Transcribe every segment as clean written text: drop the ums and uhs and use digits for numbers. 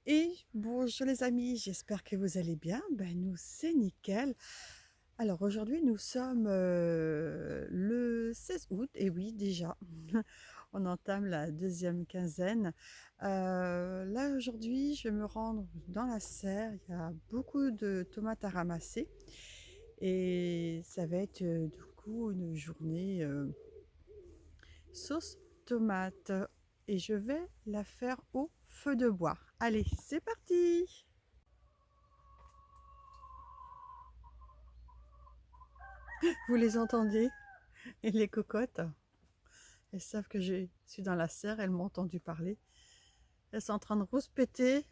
Et bonjour les amis, j'espère que vous allez bien. Ben nous c'est nickel. Alors aujourd'hui nous sommes le 16 août et oui déjà on entame la deuxième quinzaine. Là aujourd'hui je vais me rendre dans la serre, il y a beaucoup de tomates à ramasser et ça va être du coup une journée sauce tomate et je vais la faire au feu de bois. Allez, c'est parti! Vous les entendez? Et les cocottes, elles savent que je suis dans la serre, elles m'ont entendu parler. Elles sont en train de rouspéter,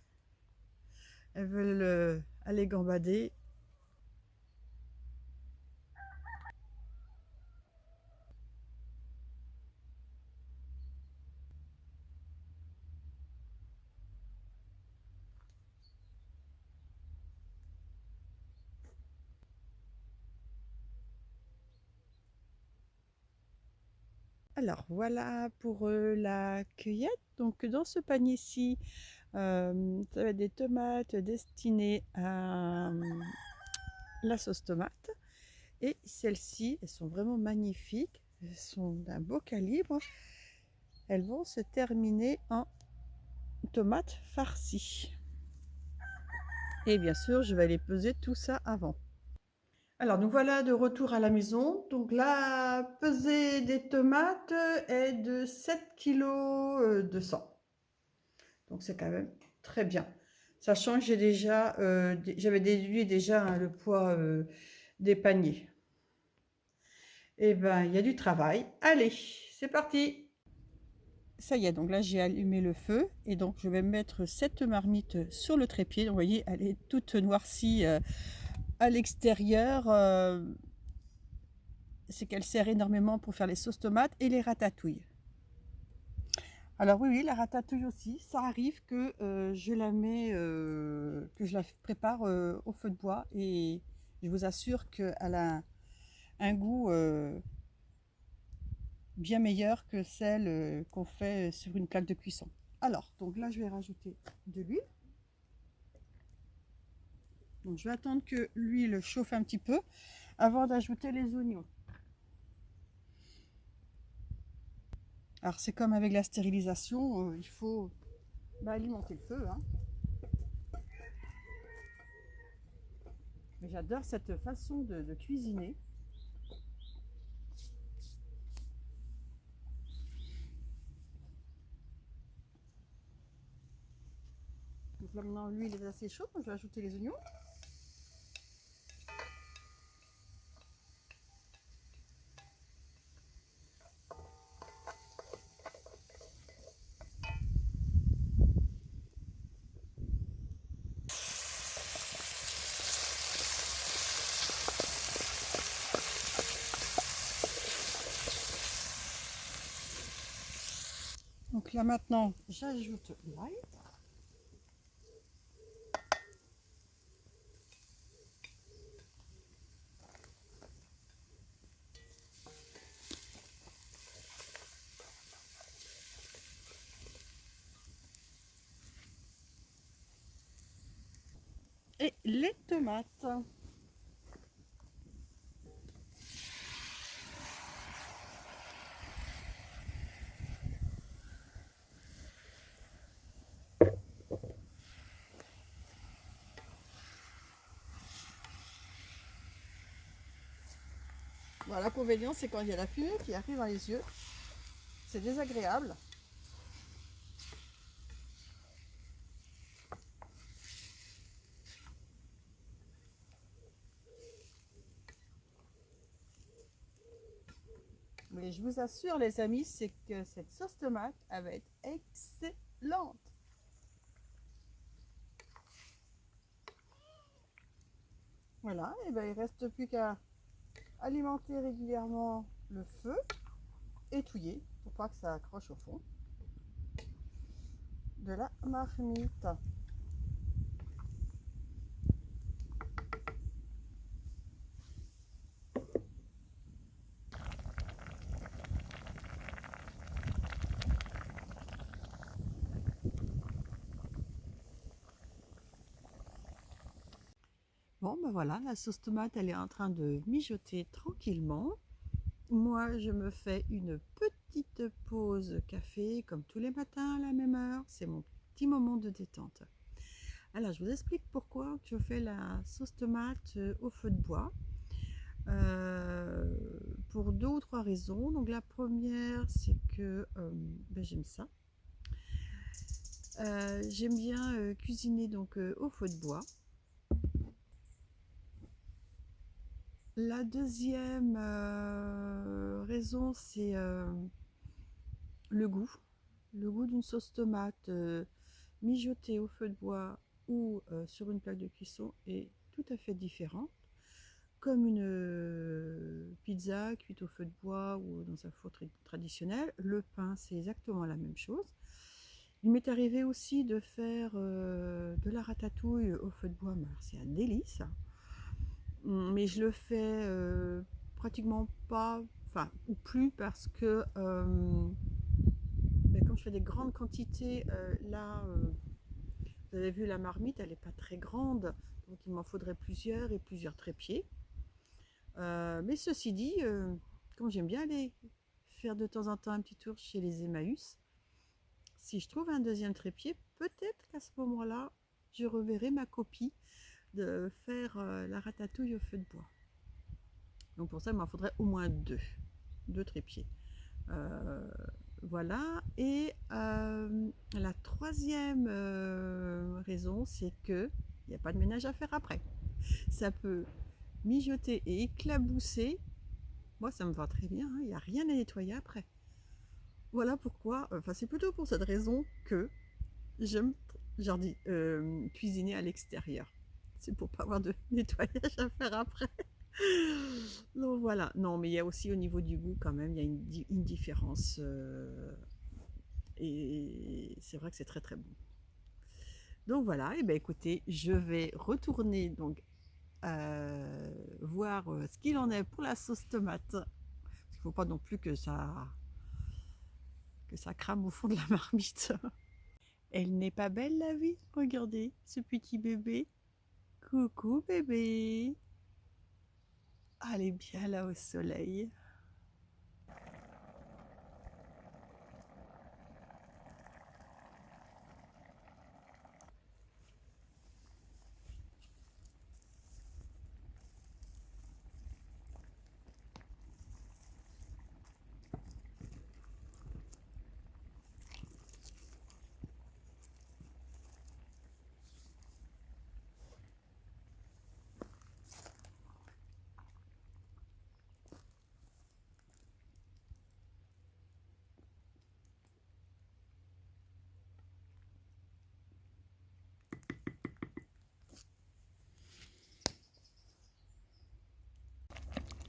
elles veulent aller gambader. Alors voilà pour la cueillette. Donc dans ce panier-ci, ça va être des tomates destinées à la sauce tomate. Et celles-ci, elles sont vraiment magnifiques. Elles sont d'un beau calibre. Elles vont se terminer en tomates farcies. Et bien sûr, je vais aller peser tout ça avant. Alors, nous voilà de retour à la maison. Donc, la pesée des tomates est de 7,2 kg. Donc, c'est quand même très bien. Sachant que j'avais déduit déjà hein, le poids des paniers. Eh ben, il y a du travail. Allez, c'est parti. Ça y est, donc là j'ai allumé le feu et donc je vais mettre cette marmite sur le trépied. Donc, vous voyez, elle est toute noircie à l'extérieur. C'est qu'elle sert énormément pour faire les sauces tomates et les ratatouilles. Alors oui, la ratatouille aussi, ça arrive que je la mets, que je la prépare au feu de bois et je vous assure qu'elle a un goût bien meilleur que celle qu'on fait sur une plaque de cuisson. Alors, donc là, je vais rajouter de l'huile. Donc, je vais attendre que l'huile chauffe un petit peu avant d'ajouter les oignons. Alors, c'est comme avec la stérilisation, il faut alimenter le feu. Hein. Mais j'adore cette façon de cuisiner. Donc là maintenant l'huile est assez chaude, donc je vais ajouter les oignons. Donc là maintenant j'ajoute l'ail. Et les tomates. Voilà, l'inconvénient c'est quand il y a la fumée qui arrive dans les yeux. C'est désagréable. Mais je vous assure les amis, c'est que cette sauce tomate, elle va être excellente. Voilà, et ben il reste plus qu'à alimenter régulièrement le feu et touiller pour pas que ça accroche au fond de la marmite. ben voilà, la sauce tomate, elle est en train de mijoter tranquillement. Moi, je me fais une petite pause café, comme tous les matins à la même heure. C'est mon petit moment de détente. Alors, je vous explique pourquoi je fais la sauce tomate au feu de bois. Pour deux ou trois raisons. Donc, la première, c'est que j'aime ça. J'aime bien cuisiner donc au feu de bois. La deuxième raison, c'est le goût. Le goût d'une sauce tomate mijotée au feu de bois ou sur une plaque de cuisson est tout à fait différent. Comme une pizza cuite au feu de bois ou dans un four traditionnel. Le pain, c'est exactement la même chose. Il m'est arrivé aussi de faire de la ratatouille au feu de bois. C'est un délice. Mais je le fais pratiquement pas, enfin, ou plus parce que comme je fais des grandes quantités, là, vous avez vu la marmite, elle n'est pas très grande, donc il m'en faudrait plusieurs et plusieurs trépieds. Mais ceci dit, comme j'aime bien aller faire de temps en temps un petit tour chez les Emmaüs, si je trouve un deuxième trépied, peut-être qu'à ce moment-là, je reverrai ma copie de faire la ratatouille au feu de bois. Donc pour ça, il m'en faudrait au moins deux trépieds. Voilà. Et la troisième raison, c'est qu'il n'y a pas de ménage à faire après. Ça peut mijoter et éclabousser. Moi, ça me va très bien, il n'y a rien à nettoyer après. Voilà pourquoi, enfin c'est plutôt pour cette raison que j'aime cuisiner à l'extérieur. C'est pour pas avoir de nettoyage à faire après. Donc voilà, non mais il y a aussi au niveau du goût quand même, il y a une différence. Et c'est vrai que c'est très très bon. Donc voilà, et bien écoutez, je vais retourner donc voir ce qu'il en est pour la sauce tomate. Parce qu'il ne faut pas non plus que ça crame au fond de la marmite. Elle n'est pas belle la vie? Regardez ce petit bébé. Coucou bébé. Ah, elle est bien là au soleil.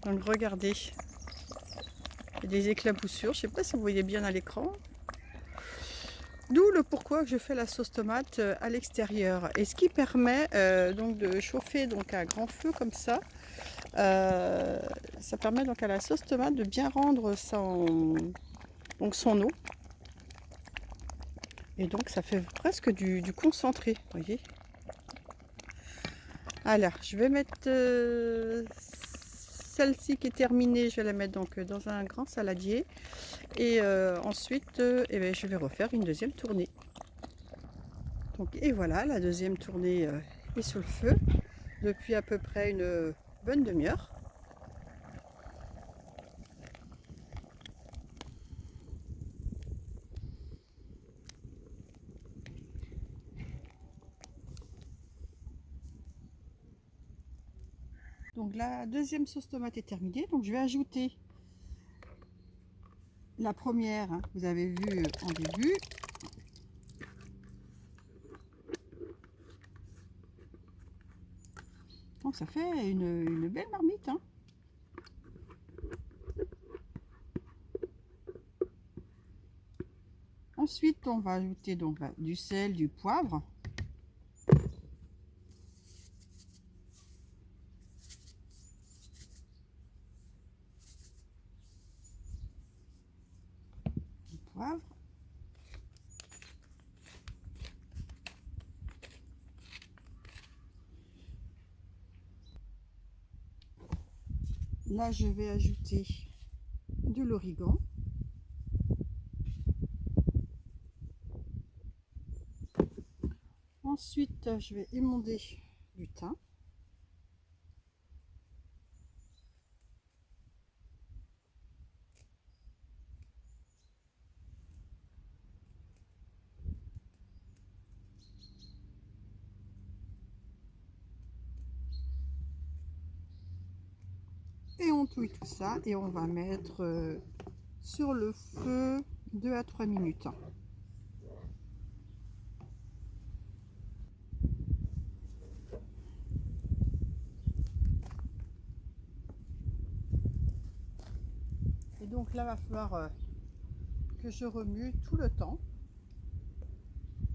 Donc regardez, il y a des éclaboussures, je ne sais pas si vous voyez bien à l'écran. D'où le pourquoi je fais la sauce tomate à l'extérieur. Et ce qui permet donc de chauffer donc à grand feu comme ça. Ça permet donc à la sauce tomate de bien rendre son eau. Et donc ça fait presque du concentré, vous voyez. Alors, je vais mettre celle-ci qui est terminée, je vais la mettre donc dans un grand saladier. Et ensuite, je vais refaire une deuxième tournée. Donc, et voilà, la deuxième tournée est sur le feu depuis à peu près une bonne demi-heure. Donc la deuxième sauce tomate est terminée, donc je vais ajouter la première, hein, vous avez vu en début. Donc ça fait une belle marmite. Hein. Ensuite, on va ajouter donc du sel, du poivre. Du poivre. Là, je vais ajouter de l'origan. Ensuite, je vais émonder du thym. Et on touille tout ça et on va mettre sur le feu 2 à 3 minutes. Et donc là, il va falloir que je remue tout le temps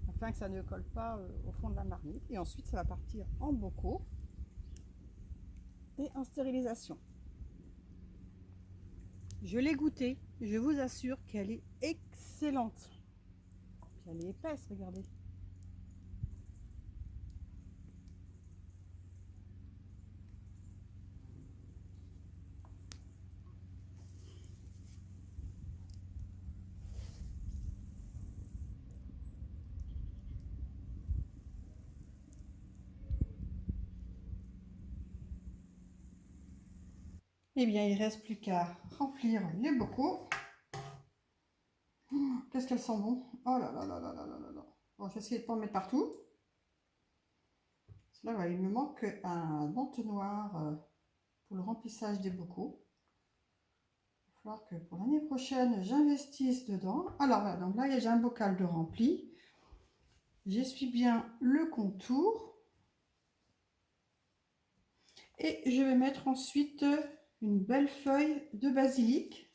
afin que ça ne colle pas au fond de la marmite. Et ensuite, ça va partir en bocaux et en stérilisation. Je l'ai goûtée, je vous assure qu'elle est excellente. Puis elle est épaisse, regardez. Eh bien, il ne reste plus qu'à remplir les bocaux. Qu'est-ce qu'elles sont bon. Oh là là là là là là là là. Bon, je vais essayer de ne pas en mettre partout. Là, voilà, il me manque un entonnoir pour le remplissage des bocaux. Il va falloir que pour l'année prochaine, j'investisse dedans. Alors voilà, donc là, j'ai un bocal de rempli. J'essuie bien le contour. Et je vais mettre ensuite une belle feuille de basilic.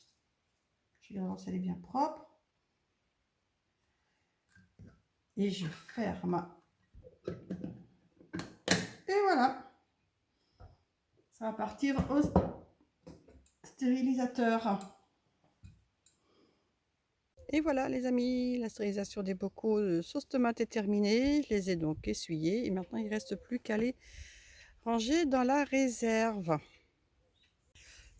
Je vais voir si elle est bien propre. Et je ferme. Et voilà. Ça va partir au stérilisateur. Et voilà les amis, la stérilisation des bocaux de sauce tomate est terminée. Je les ai donc essuyés et maintenant il ne reste plus qu'à les ranger dans la réserve.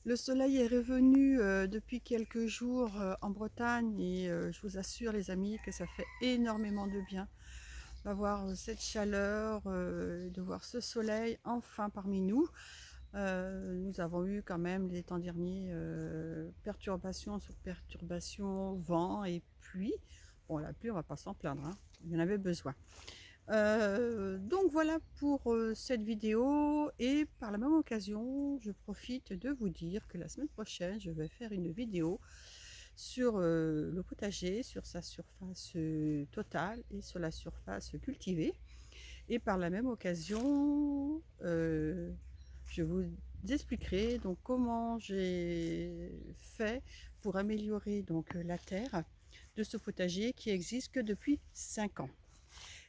Le soleil est revenu depuis quelques jours en Bretagne et je vous assure les amis que ça fait énormément de bien d'avoir cette chaleur, de voir ce soleil enfin parmi nous. Nous avons eu quand même les temps derniers perturbations sur perturbations, vent et pluie. Bon, la pluie, on va pas s'en plaindre, hein. Il y en avait besoin. Donc voilà pour cette vidéo et par la même occasion, je profite de vous dire que la semaine prochaine, je vais faire une vidéo sur le potager, sur sa surface totale et sur la surface cultivée. Et par la même occasion, je vous expliquerai donc comment j'ai fait pour améliorer donc la terre de ce potager qui existe que depuis 5 ans.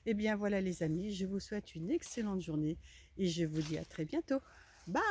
Et bien voilà les amis, je vous souhaite une excellente journée et je vous dis à très bientôt. Bye!